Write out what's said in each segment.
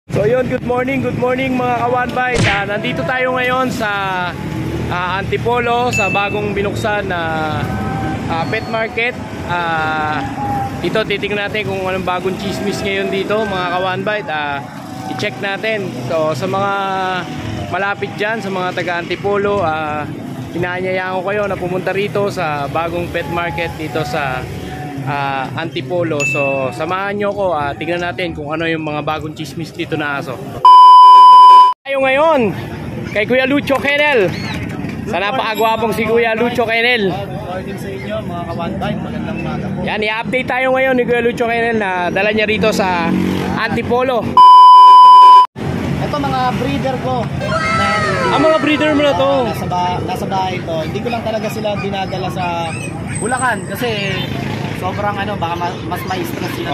So yun, good morning mga ka-One Bite. Nandito tayo ngayon sa Antipolo, sa bagong binuksan na pet market. Dito titingnan natin kung anong bagong chismis ngayon dito mga ka-One Bite. I-check natin. So sa mga malapit dyan, sa mga taga Antipolo, inaanyayaan ko kayo na pumunta rito sa bagong pet market dito sa Antipolo. So samahan nyo ko, tingnan natin kung ano yung mga bagong chismis dito na aso. Tayo ngayon kay Kuya Lucho Kennel. Sa napakagwapong si Kuya Lucho Kennel. Good morning sa inyo mga ka-One Bite. Magandang umaga po. Yan, i-update tayo ngayon ni Kuya Lucho Kennel na dala niya rito sa Antipolo. Ito mga breeder ko. Mga breeder mo na to. Nasa bahay to. Hindi ko lang talaga sila dinadala sa Bulacan kasi sobrang baka mas ma-stress sila.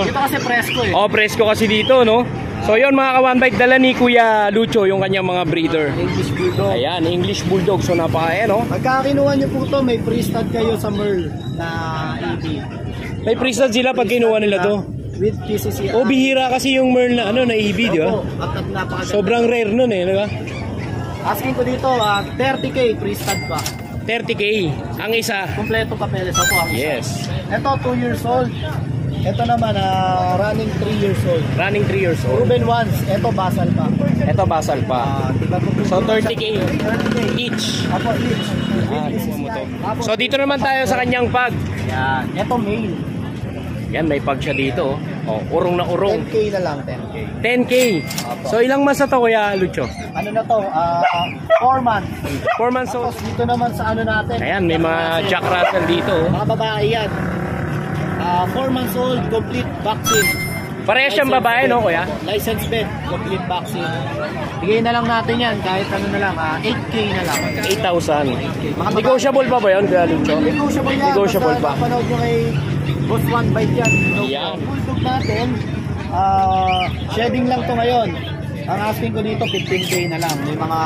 Dito kasi presko eh. Presko kasi dito, no? So yun mga ka-One Bite, dala ni Kuya Lucho yung kanyang mga breeder. English Bulldog. Ayan, English Bulldog. So no? Pagka kinuha nyo po to, may pre-stud kayo sa Merl na EB. May pre-stud sila pag kinuha nila to. With PCCI. Bihira kasi yung Merl na na EB, di ba? Sobrang rare nun eh, di ba? Asking ko dito, 30k pre-stud pa. 30k ang isa. Kompleto papeles ako ang isa. Yes. Ito 2 years old. Ito naman running 3 years old. Running 3 years old. Proven once. Ito basal pa. Ito basal pa. So 30k each. Apo each. So dito naman tayo sa kanyang pag. Yan. Ito male. Yan, may pag siya dito. Urong na urong. 10k na lang, 10k. 10k. So ilang months na to Kuya Lucho? Ano na to? 4 months. 4 months old. Tapos dito naman sa natin. Ayan, may mga Jack Russell dito. Mga babae yan. 4 months old, complete vaccine. Parehas siyang babae, no Kuya? License bed, complete vaccine. Bigay na lang natin yan, kahit na lang, 8k na lang. 8,000. Negotiable pa ba yun Kuya Lucho? Negotiable yan. Negotiable pa. Basta napanood nyo kay Boss One Bite yan. Yan. Bulldog natin, shedding lang to ngayon. Ang asking ko dito 15k na lang. May mga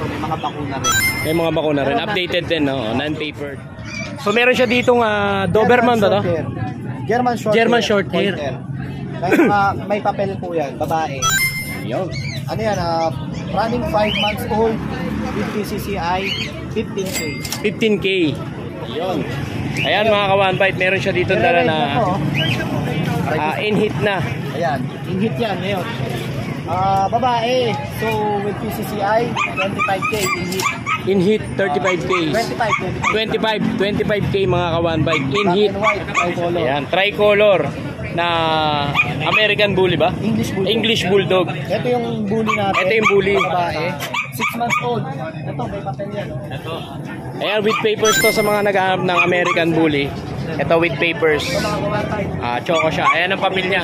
may mga bakuna rin. May mga bakuna rin. Updated din, no? Non-papered. So meron siya ditong Doberman ba to? German short hair. May papel po yan, babae. Yun. Ano yan, running 5 months old with PCCI, 15k. 15k. Yun. Ayan mga ka-One Bite, meron siya dito dala na in-hit na. Ayan, in-hit yan ngayon. Babae, so with PCCI, 25k in-hit. In-hit, 35k. 25k mga ka-One Bite. In-hit. Ayan, tricolor na American Bully ba? English Bulldog. Ito yung bully natin. Ito yung bully. Babae, 6 months old. Ito, may papel yan. Ito. Ayan, with papers to sa mga naghahanap ng American Bully. Ito with papers. Choco siya. Ayan ang papel niya.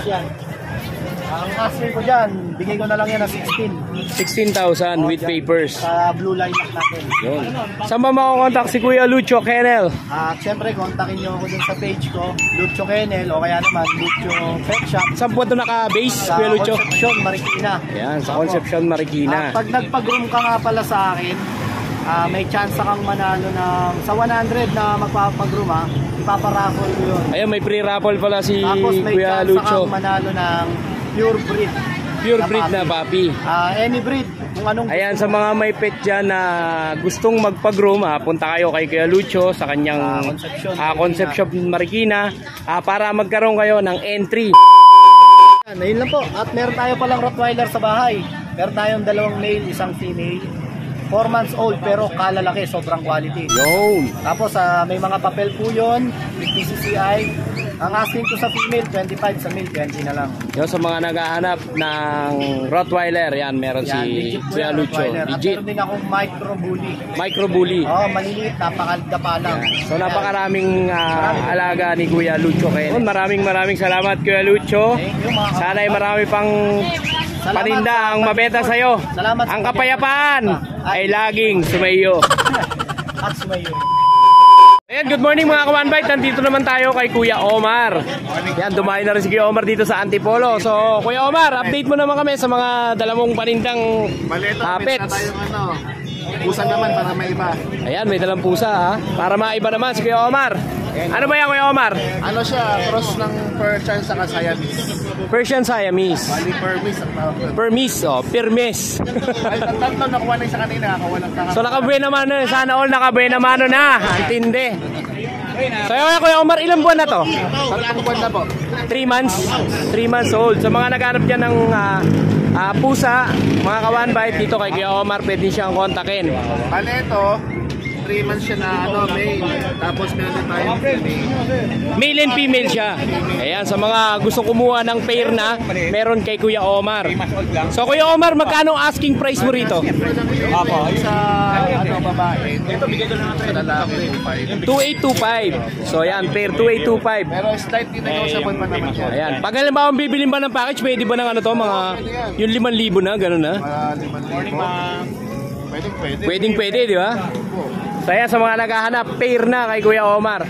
Ang asking ko dyan, bigay ko na lang yan na 16,000 with papers. Sa blue line natin. Yun. Saan ba makakontakt si Kuya Lucho Kennel? Siyempre, kontakin nyo ako dun sa page ko, Lucho Kennel, o kaya naman Lucho Pet Shop. Saan po ito naka-base, Kuya Lucho? Sa Concepcion, Marikina. Yan, sa Concepcion, Marikina. Pag nagpag-room ka nga pala sa akin, may chance kang manalo ng sa 100 na magpapag-room ipaparaffle ko yun. Ayun, may pre-raffle pala si Tapos may Kuya chance Lucho. kang manalo ng pure breed. Pure breed na papi. Any breed. Kung anong ayan, sa mga may pet dyan na gustong magpag-room, punta kayo kay Kuya Lucho sa kanyang Concepcion Marikina para magkaroon kayo ng entry. Ayun lang po. At meron tayo palang Rottweiler sa bahay. Meron tayong 2 male, 1 female. 4 months old pero kalalaki, sobrang quality. Yun. Tapos may mga papel po yun, with PCCI. Ang asking ko sa female, 25, sa male, 20 na lang. Yun, sa mga naghahanap ng Rottweiler, yan, meron si Kuya Lucho. At meron din akong micro bully. Micro bully. Maliliit, napakagapa lang. So napakaraming alaga ni Kuya Lucho kayo. Maraming salamat Kuya Lucho. Sana ay marami pang paninda ang mabenta sa'yo. Ang kapayapaan ay laging sumayo. At sumayo. Ayan, good morning mga ka-One Bite. Nandito naman tayo kay Kuya Omar. Yan, dumayo na rin si Kuya Omar dito sa Antipolo. So, Kuya Omar, update mo naman kami sa mga dalamong panindang pets. Pusa naman para may iba. Ayan, may dalang pusa para maiba naman si Kuya Omar. Ano ba yan Kuya Omar? Ano siya, cross ng Persian sa Siamese. Persian Siamese. Bali permis ang tawag. Permis, oh, permis. Ay, tatlo nakuha na isa kanina, kawalang kaka. So nakabuhay naman na, sana all nakabuhay naman na. Antindi. So yun, Kuya Omar, ilang buwan na to? Tatlong buwan na po. 3 months. 3 months old. Sa mga naghanap dyan ng pusa, mga kawan bite dito kay Kuya Omar, pwede siyang kontakin. Bali ito, 3 months siya na male. Tapos meron din tayong female. Male and female siya. Ayan, sa mga gusto kumuha ng pair na, meron kay Kuya Omar. So Kuya Omar, magkano asking price mo rito? Ako, sa babae. Ito bigay ko lang sa lalaki, 2825. So ayan, pair 2825. pero slightly negotiable pa naman siya. Ayan, pag halimbawa bibilin ba ng package, pwede ba ng ano to, mga yung 5,000 na, gano'n na? 5,000. Pwede. Pwedeng pwede, di ba? So ayan, sa mga naghahanap, pair na kay Kuya Omar.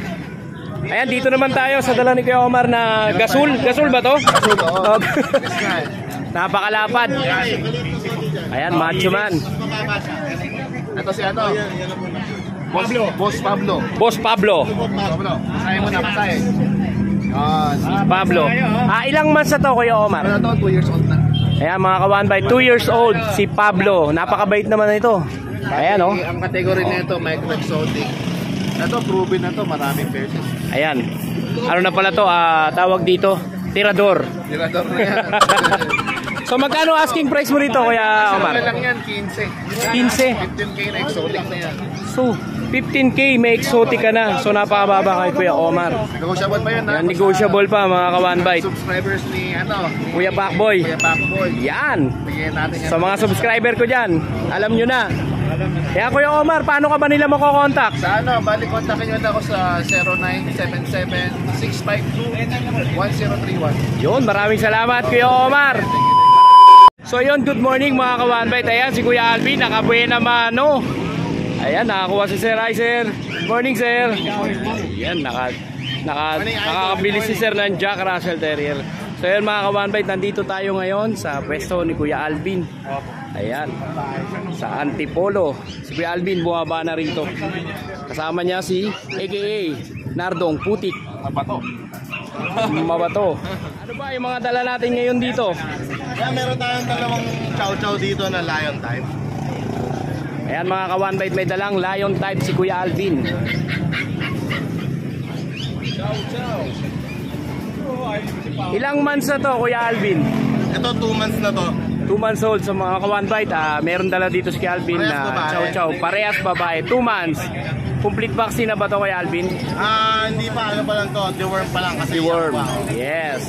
Ayan, dito naman tayo sa dala ni Kuya Omar na gasul. Gasul ba to? Oh. Napakalapad. Ayan, macho man. Ito si ano? Boss Pablo. Boss Pablo. Masaya mo na, masaya. Si Pablo. Ilang months na to, Kuya Omar? Ano to? 2 years old na. Ayan, mga kawan by 2 years old, si Pablo. Napakabait naman na ito. Ayan, oh. Ang category nito, micro exotic. Ito, proven na to, maraming pesos. Ayan. Ano na pala to? Tawag dito, tirador. Tirador na yan. So magkano asking price mo rito, Kuya Omar? Ano lang yan, 15. 15. 15K na exotic na yan. So, 15K, may exotic ka na. So napakababa kay Kuya Omar. Negotiable pa yun, ha? Yan, negotiable pa, mga kawan bite. Subscribers ni, Kuya Pacboy. Kuya Backboy. Yan. Bigyan natin yan. Sa mga subscriber ko dyan, alam nyo na. Kaya Kuya Omar, paano ka ba nila makokontakt? Sa bali kontakin nyo ako sa 0977-652-1031. Yun, maraming salamat Kuya Omar. So yun, good morning mga kawanbite. Ayan, si Kuya Alvin, nakabuena mano. Ayan, nakakuha si Sir Riser. Good morning, Sir. Ayan, nakakabili si Sir ng Jack Russell Terrier. So yun mga kawanbite, nandito tayo ngayon sa pwesto ni Kuya Alvin. Ayan, sa Antipolo. Si Kuya Alvin bumaba na rito. Kasama niya si AKA Nardong Putik. Mabato. Ano ba yung mga dala natin ngayon dito? Meron tayong dalawang chow-chow dito na lion type. Ayan mga kawanbite, may dalang lion type si Kuya Alvin. Ilang months na to, Kuya Alvin? Ito 2 months na to. 2 months old. Sa mga kawanbite, meron dala dito si Kuya Alvin na chow-chow. Parehas babae, 2 months. Complete vaccine na ba to, Kuya Alvin? Hindi pa, ano pa lang to, deworm pa lang kasi. Deworm. Yes.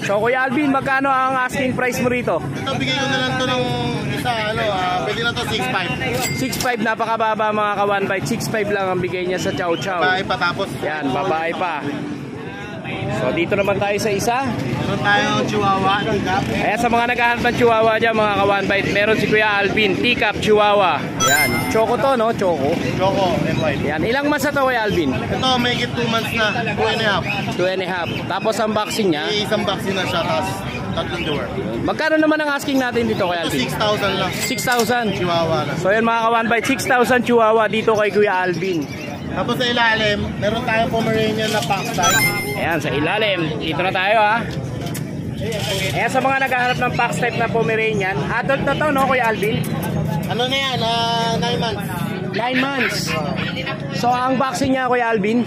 So Kuya Alvin, magkano ang asking price mo rito? Ito, bigay ko na lang to ng isa, pwede na to 6.5. 6.5, napakababa mga kawanbite. 6.5 lang ang bigay niya sa chow-chow. Babae pa tapos. Yan, babae pa. So dito naman tayo sa isa. Meron tayong chihuahua, teacup. Ayan, sa mga naghahanap ng chihuahua dyan mga kawanbite, meron si Kuya Alvin, teacup chihuahua. Yan, choco to no, choco. Choco and white. Yan, ilang months na to Kuya Alvin? Ito, may 2 months na, 2.5. 2.5. Tapos ang vaccine niya, May isang vaccine na siya, tapos tatlong deworm. magkano naman ang asking natin dito Kuya Ito, Alvin? 6,000 lang. 6,000. Chihuahua lang. So yan mga kawanbite, 6,000 chihuahua dito kay Kuya Alvin. Tapos sa ilalim, meron tayong Pomeranian na pack type. Ayan, sa ilalim. Dito na tayo ha. Ayan, sa mga naghahanap ng pack type na Pomeranian, adult na to no Kuya Alvin? Ano na yan? 9 months. 9 months. So ang vaccine niya Kuya Alvin,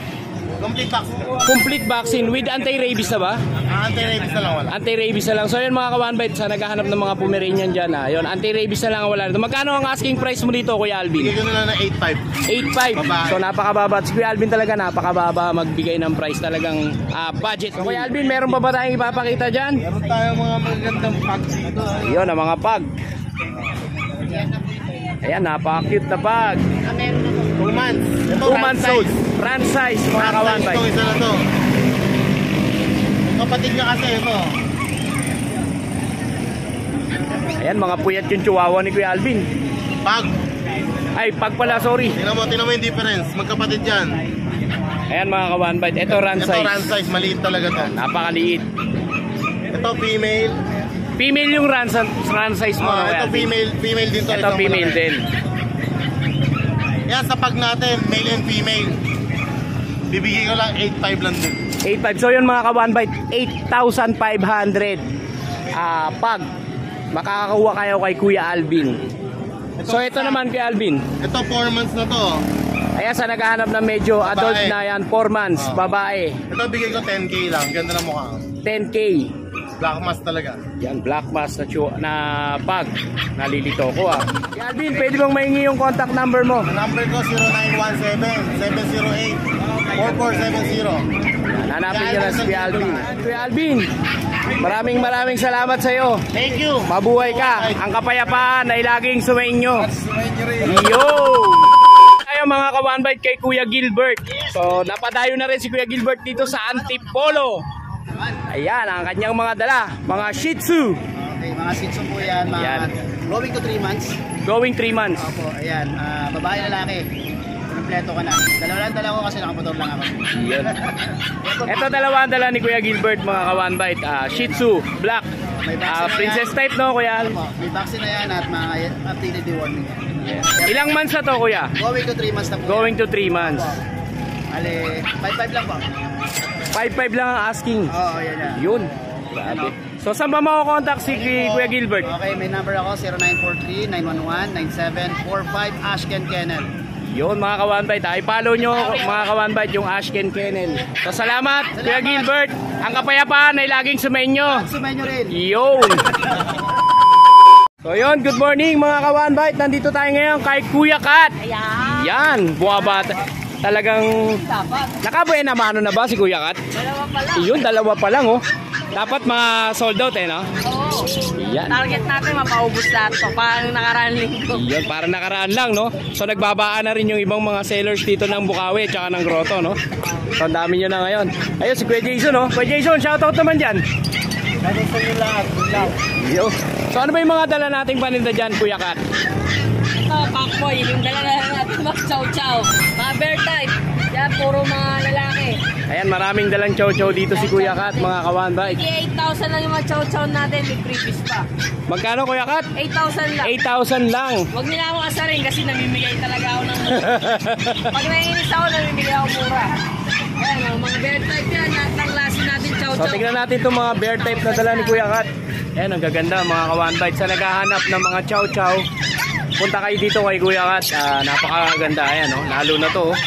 Complete vaccine. complete vaccine with anti-rabies na ba? Anti-rabies na lang wala. Anti-rabies na lang. So yun mga kawanbite, sa naghahanap ng mga Pomeranian dyan yun, anti-rabies na lang ang wala nito. Magkano ang asking price mo dito Kuya Alvin? Bigay ko na lang ng 8.5. 8.5. Babae. So napakababa. Si Kuya Alvin talaga napakababa magbigay ng price, talagang budget. So, Kuya Alvin, meron pa ba tayong ipapakita dyan? Meron tayong mga magagandang pack dito. Yun, ang mga pag. Ayan, napaka-cute na pag. 2 months. Ito, 2 months old. Run size, mga Ito, kawanbite. isa na to. Yung kapatid niya kasi ito. Ayan, mga puyat yung chihuahua ni Kuya Alvin. Pag. Ay, pag pala, sorry. Tingnan mo yung difference. Magkapatid yan. Ayan mga kawanbite, ito run Ito size. run size, maliit talaga to. Napakaliit. Ito female. Female yung run size mo. Kuya Ito Alvin. female din to. Ito isang female malaki. din. Yan sa pag natin, male and female. Bibigay ko lang 8.5 lang din. 8.5. So yun mga ka-one bite, 8,500. Pag makakakuha kayo kay Kuya Alvin. So ito naman kay Alvin. Ito 4 months na to. Ayan, sa naghahanap na medyo adult Babae. na yan, 4 months, babae. Ito bigay ko 10k lang. Ganda na mukha. 10K. Black mask talaga. Yan, black mask na pag. Nalilito ko ah. Kuya Alvin, pwede bang maingi yung contact number mo? Ang number ko 0917-708-4470. Hanapin nyo na si Kuya Alvin. Kuya Alvin, maraming salamat sa iyo. Thank you. Mabuhay ka. Ang kapayapaan ay laging sumainyo. Yo! Tayo mga ka-one bite kay Kuya Gilbert. So, napadayo na rin si Kuya Gilbert dito sa Antipolo. Ayan, ang kanyang mga dala. Mga Shih Tzu. Okay, mga Shih Tzu po yan. Mga Yan. going to 3 months. Going 3 months. Opo, ayan. Babae, lalaki. Kompleto ka na. Dalawa ko kasi nakamotor lang ako. Yan. Ito dalawa ang dala ni Kuya Gilbert mga ka-one bite. Shih Tzu, black. May vaccine na Princess yan. type no, Kuya? Opo, may vaccine na yan at mga updated deworming. Ilang months na to, Kuya? Going to 3 months na po. Going to 3 months. Ali, 5-5 lang po. 5.5 lang ang asking. Oo, yan na. Yun. Grabe. So saan ba mako-contact si Kuya Gilbert? Okay, may number ako 0943-911-9745 Ashken Kennel. Yun mga ka-one bite. I-follow nyo mga ka-one bite yung Ashken Kennel. So salamat Kuya Gilbert. Ang kapayapaan ay laging sumainyo. Sumayin nyo rin. Yun. So yun, good morning mga ka-one bite. Nandito tayo ngayon kay Kuya Kat. Ayan. Yan, buwabata. Talagang Dapat. nakabuena mano na ba si Kuya Kat? Dalawa pa lang. Yun, dalawa pa lang oh. Dapat mga sold out no? Oo. Yan. Target natin mapaubos lahat to. Parang nakaraan linggo. Yun, para nakaraan lang, no? So, nagbabaan na rin yung ibang mga sellers dito ng Bukawi at saka ng Grotto, no? So, ang dami nyo na ngayon. Ayun, si Kuya Jason, no? Kuya Jason, shoutout naman dyan. Lalo sa inyo lahat. Good luck. Yo. So, ano ba yung mga dala nating paninda dyan, Kuya Kat? Ito, Pakboy. Yung dala na natin mga chow-chow. Mga bear type. Yan, puro mga lalaki. Ayan, maraming dalang chow-chow dito si Kuya Kat, mga kawan bike. 8,000 lang yung mga chow-chow natin. May previous pa. Magkano, Kuya Kat? 8,000 lang. 8,000 lang. Huwag nila ako asarin kasi namimigay talaga ako ng pag naiinis ako, namimigay ako mura. Ayan, mga bear type yan. Lahat ng klase natin So, chow-chow. tingnan natin itong mga bear type na dala ni Kuya Kat. Ayan, ang gaganda, mga kawan bike. Sa naghahanap ng mga chow-chow, punta kayo dito kay Kuya Kat. Napakaganda, ayan, oh. Lalo na to, oh.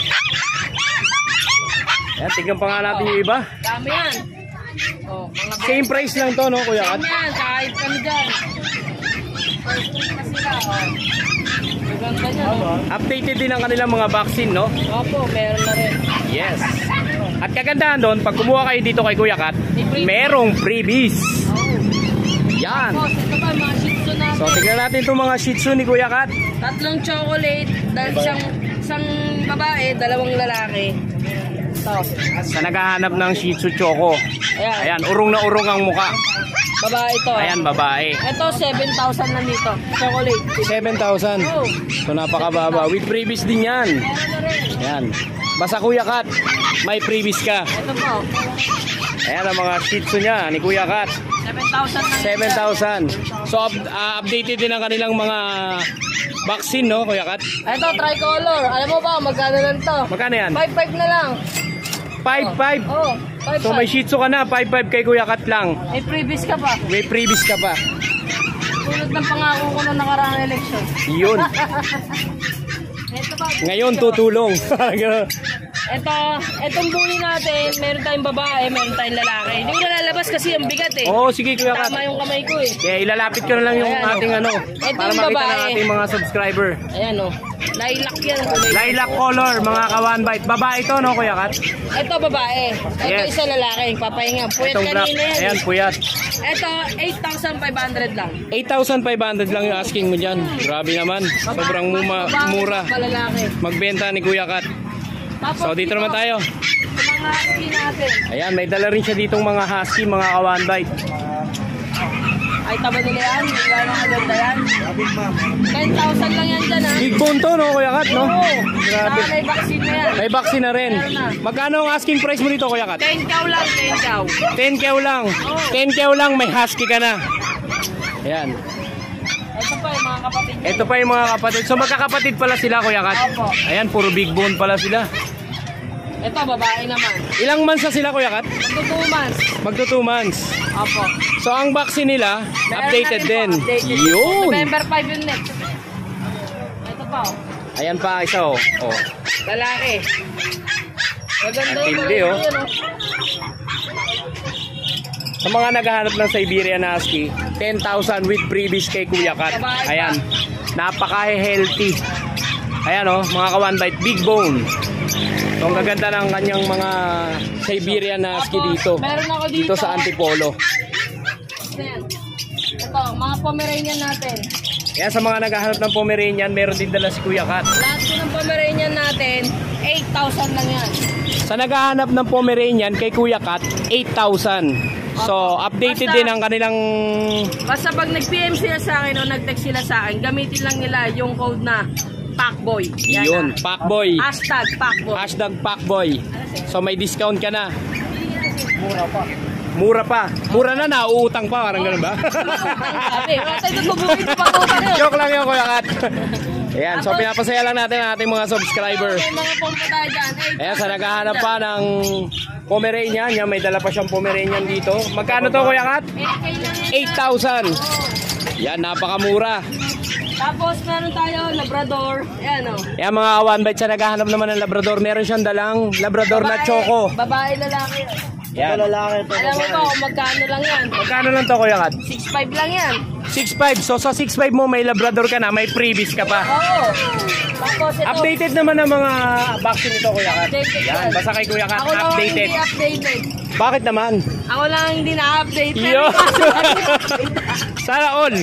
Ayan, tignan pa nga natin yung iba. Dami yan. Oh, mga bear Same price lang to, no, Kuya Kat? Same yan, kahit kami dyan. First week na sila, oh. Maganda niya, no? Updated din ang kanilang mga vaccine, no? Opo, meron na rin. Yes. At kagandahan doon, pag kumuha kayo dito kay Kuya Kat, merong freebies. Oh. Yan. Tapos, ito pa, mga Shih Tzu natin. So, tignan natin itong mga Shih Tzu ni Kuya Kat. Tatlong chocolate, dahil isang babae, dalawang lalaki. Ito. Sa naghahanap ng Shih Tzu Choco. Ayan. Ayan, urong na urong ang muka. Babae ito. Ayan, babae. Ito, 7,000 lang dito. Chocolate. 7,000. Oh. So, napakababa. With freebies din yan. Meron na rin. Ayan. Basta Kuya Kat, may freebies ka. Ito po. Ayan ang mga Shih Tzu niya ni Kuya Kat. 7,000 lang. 7,000. So, updated din ang kanilang mga vaccine, no, Kuya Kat? Ito, tricolor. Alam mo ba, magkano lang to? Magkano yan? 5,500 na lang. 5,500. Oh, 5,500. So, may Shih Tzu ka na. 5,500 kay Kuya Kat lang. May previous ka pa. May freebies ka pa. Tulad ng pangako ko nung nakaraang election. Yun. Ito pa. Ngayon, tutulong. Itong bully natin, meron tayong babae, meron tayong lalaki. Hindi ko nalalabas kasi ang bigat eh. Oo, sige Kuya Kat. Tama yung kamay ko eh. Kaya ilalapit ko na lang yung Ayan, ating oh. ano. Ito Para yung makita ng babae. ating mga subscriber. Ayan o. Lilac yan. Lilac color, mga ka-one bite. Babae to, no, Kuya Kat? Ito babae. Ito Yes. isa lalaki. Papahinga. Puyat Itong black. kanina yan. Ayan, puyat. Ito, 8,500 lang. 8,500 lang yung asking mo dyan. Grabe naman. Sobrang mura. Malalaki. Magbenta ni Kuya Kat. Tapos So, dito naman tayo. Sa mga husky natin. Ayan, may dala rin siya ditong mga husky, mga ka-one bite. Ay, taba nila yan. Gano'ng maganda yan. 10,000 lang yan dyan ha. Big bone to, no, Kuya Kat, no? Oo. Grabe. Saka may vaccine na yan. May vaccine na rin. Magkano ang asking price mo dito, Kuya Kat? 10 cow lang, 10 cow. 10K lang. 10K lang, may husky ka na. Ayan. Ito pa yung mga kapatid niya. Ito pa yung mga kapatid. So magkakapatid pala sila, Kuya Kat. Opo. Ayan, puro big bone pala sila. Ito, babae naman. Ilang months na sila, Kuya Kat? Magto 2 months. Magto 2 months. Opo. So ang vaccine nila, Meron updated na rin din. po, updated. Yun. November 5 yung next. Ito pa, oh. Ayan pa isa oh. Oh. Lalaki. Maganda Ang yung tindi, mga oh. yun, oh. Sa mga naghahanap ng Siberian Husky, 10,000 with freebies kay Kuya Kat. Ayan. Napaka-healthy. Ayan oh, mga ka-one bite, big bone. So ang gaganda ng kanyang mga Siberian Husky dito. Meron ako dito. Dito sa Antipolo. Ayan. Ito, mga Pomeranian natin. Kaya sa mga naghahanap ng Pomeranian, meron din dala si Kuya Kat. Lahat ko ng Pomeranian natin, 8,000 lang yan. Sa naghahanap ng Pomeranian kay Kuya Kat, 8,000. So, updated Basta- din ang kanilang... Basta pag nag-PM sila sa akin o nag-text sila sa akin, gamitin lang nila yung code na PACBOY. Yan Yun, na. Packboy. Hashtag PACBOY. Hashtag Packboy. So, may discount ka na. Mura pa. Mura pa. Mura na, nauutang pa. Parang ganun ba? Sabi, wala tayo tutubugin pa utang yun. Joke lang yun, Kuya Kat. Ayan, so pinapasaya lang natin ang ating mga subscriber. May mga pompa tayo dyan. Ayan, sa naghahanap pa ng Pomeranian, yan, may dala pa siyang Pomeranian dito. Magkano to, Kuya Kat? 8,000. Yan, napakamura. Tapos meron tayo, Labrador. Ayan o. Yan, mga one bite sa naghahanap naman ng Labrador. Meron siyang dalang Labrador na choco. Babae, lalaki. Yan. Ito lalaki, ito Alam mo babae. ba kung magkano lang yan? Magkano lang to, Kuya Kat? 6'5 lang yan. 6.5. So sa 6.5 mo may Labrador ka na, may freebies ka pa. Oo. Tapos ito. Updated naman ang mga vaccine nito, Kuya Kat. Updated Yan, yan. basta kay Kuya Kat, Ako lang ang updated. hindi updated. Bakit naman? Ako lang ang hindi na-update. Pero Yo! yung kaso- Sana all.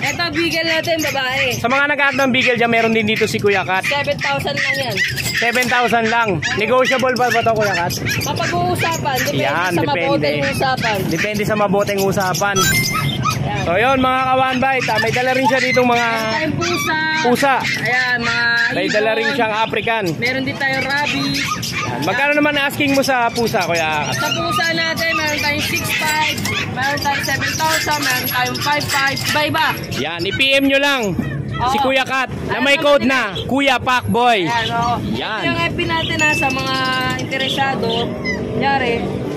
Ito, bigel natin, babae. Sa mga nag-act ng bigel dyan, meron din dito si Kuya Kat. 7,000 lang yan. 7,000 lang. Negotiable pa ba ito, Kuya Kat? Mapag-uusapan. Depende Yan, sa depende. maboteng usapan. Depende sa maboteng usapan. Yan. So yun, mga ka-one bite, may dala rin siya ditong mga Tayong pusa. pusa. Ayan, mga May dala rin ibon. siyang African. Meron din tayong rabbit. Yan. Magkano naman asking mo sa pusa, Kuya Kat? Sa pusa natin, meron tayong 6'5", meron tayong 7,000, meron tayong 5'5", iba-iba. Yan, i-PM nyo lang si Oo. Kuya Kat na may code na Kuya Packboy. Ayan, oo. Yan. Ito yung FB natin sa mga interesado. Kunyari,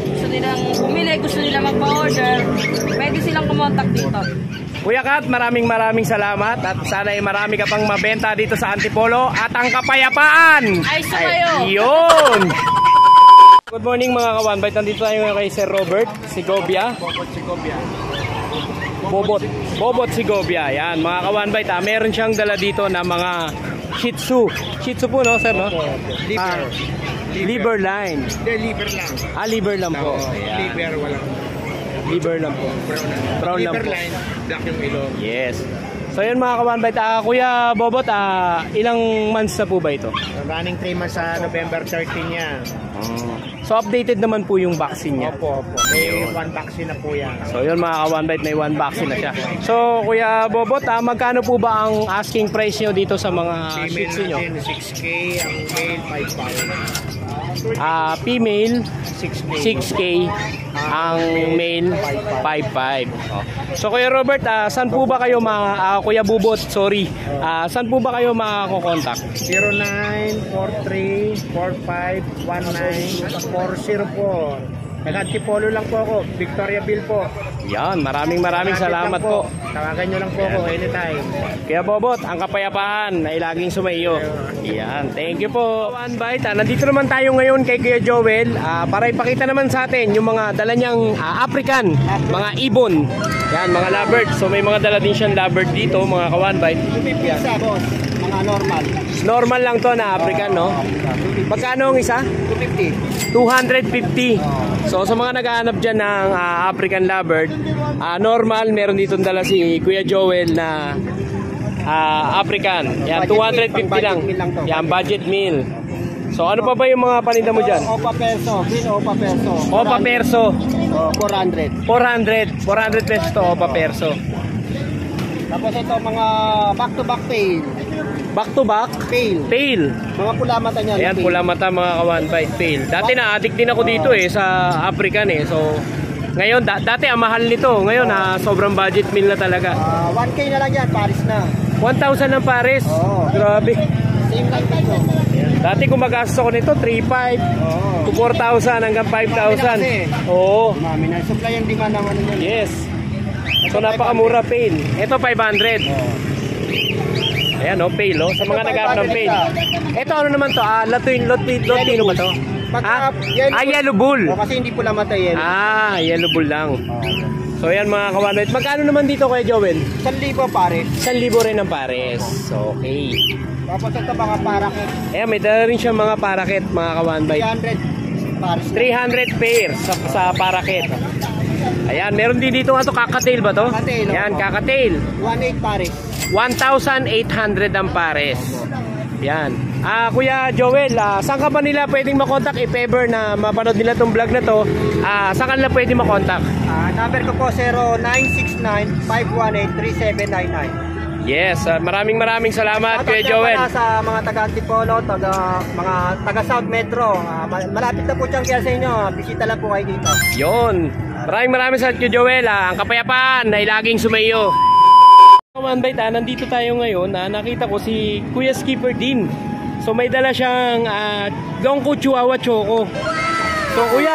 gusto nilang bumili, gusto nilang magpa-order, pwede silang kumontak dito. Kuya Kat, maraming salamat at sana ay marami ka pang mabenta dito sa Antipolo at ang kapayapaan. Ay, sumayo. Yun! Good morning mga ka-one bite. Nandito tayo ngayon kay Sir Robert Segovia. Bobot Segovia. Yan, mga ka-one bite. Meron siyang dala dito na mga Shih Tzu. Shih Tzu po, no, Sir, no? Liver line. Hindi, liver lang. Liver lang po. Ayan. Liver, walang Liver lang po. Brown lang liver po. line, black yung ilong. Yes. So yun mga ka-one bite. Kuya Bobot, ilang months na po ba ito? Running 3 months sa November 13 yan. So updated naman po yung vaccine niya. Opo. May 1 vaccine na po yan. So yun mga ka-one bite, may 1 vaccine na siya. So Kuya Bobot, magkano po ba ang asking price nyo dito sa mga Shih Female Tzu nyo? natin, 6K. Ang male, 5 Female, 6K. 6K. Ang male, 5.5. So Kuya Robert, saan po ba kayo Kuya Bobot, sorry. Saan po ba kayo makakokontak? 0943-4519-404. Nag-Antipolo lang po ako. Victoriaville po. Yan, maraming salamat po. Tawagan nyo lang po ako anytime. Kaya Bobot, ang kapayapaan ay laging sumaiyo. Yan, thank you po. One bite. Nandito naman tayo ngayon kay Kuya Joel para ipakita naman sa atin yung mga dala niyang African, mga ibon. Yan, mga lovebird. So may mga dala din siyang lovebird dito, mga ka-one bite. Isa, boss. Mga normal. Normal lang to na African, no? Magkano ang isa? 250. 250. So sa mga naghahanap dyan ng African lovebird, normal, meron dito dala si Kuya Joel na African. Yan, 250 lang. Yan, budget meal. So ano pa ba yung mga paninda mo dyan? Opa perso. Green Opa perso. Opa perso. 400. 400 pesos to Opa perso. Tapos ito mga back-to-back tail. Back to back, Tail. tail. Mga pula mata niya. Ayan, pula mata mga ka-one bite, tail. Dati na-addict din ako dito sa African So ngayon, dati ang mahal nito. Ngayon, sobrang budget meal na talaga. 1K na lang yan. Paris na. 1,000 ng pares. Oo. Grabe. Same lang dito. Dati kung magastos ako nito, 3,500 Oo. to 4,000 hanggang 5,000. Oo. Mami na. Supply and demand ng ano yan. Yes. So napakamura pail. Ito 500. Ayan oh, pail oh. Sa mga naghahanap ng pail. Ito ano naman to? Lotino ba to? Yellow bull. O, kasi hindi pula matay yan. Yellow bull lang. So ayan mga kawanbait. Magkano naman dito kay Joel? 1,000 pare. 1,000 rin ang pares. Okay. Tapos ito mga parakit. Ayan, may dala rin siya mga parakit mga kawanbait. 300 pares. 300 pair sa parakit. Ayan, meron din dito nga to, kakatail ba to? Kakatail, Ayan, opo. kakatail. 1,800 pares. 1,800 ang pares. Yan. Kuya Joel, saan ka ba nila pwedeng makontak if ever na mapanood nila tong vlog na to? Saan ka nila pwedeng makontak? Number ko po 0969-518-3799. Yes, maraming salamat Kuya Joel. Sa mga taga Antipolo, mga taga South Metro, malapit na po siyang kaya sa inyo. Bisita lang po kayo dito. Yon. Maraming salamat Kuya Joel. Ang kapayapaan ay laging sumayo. Kawanbait, nandito tayo ngayon. Nakita ko si Kuya Skipper Dean. So may dala siyang Dongko Chihuahua Choco. So kuya,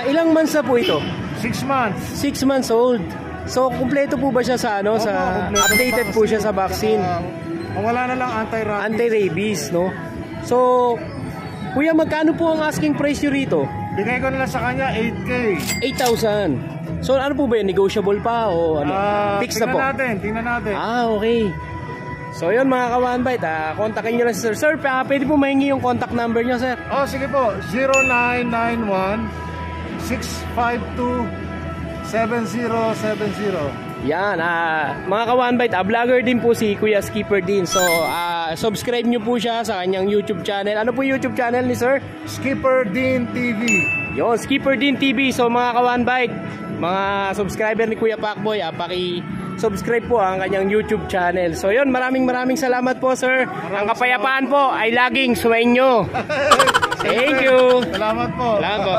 ilang months na po ito? 6 months. 6 months old. So kumpleto po ba siya sa ano? Opo, Sa kumpleto updated po siya sa vaccine. Wala na lang anti-rabies. Anti-rabies, no? So kuya, magkano po ang asking price nyo rito? Bigay ko na lang sa kanya 8K. 8,000. So ano po ba yun? Negotiable pa o ano? Fix na po? Tingnan natin. Okay. So yun mga kawanbait, kontakin nyo lang si sir. Sir, pwede po mahingi yung contact number nyo, sir? Oh, sige po. 0991-652-7070. Yan, mga kawanbait, vlogger din po si Kuya Skipper Dean. So, subscribe nyo po siya sa kanyang YouTube channel. Ano po yung YouTube channel ni sir? Skipper Dean TV. Yon, Skipper Dean TV. So mga kawanbait, mga subscriber ni Kuya Pacboy, paki-subscribe po ang kanyang YouTube channel. So yun, maraming salamat po sir. Ang kapayapaan po ay laging sumainyo. Thank you. Salamat po. Salamat po.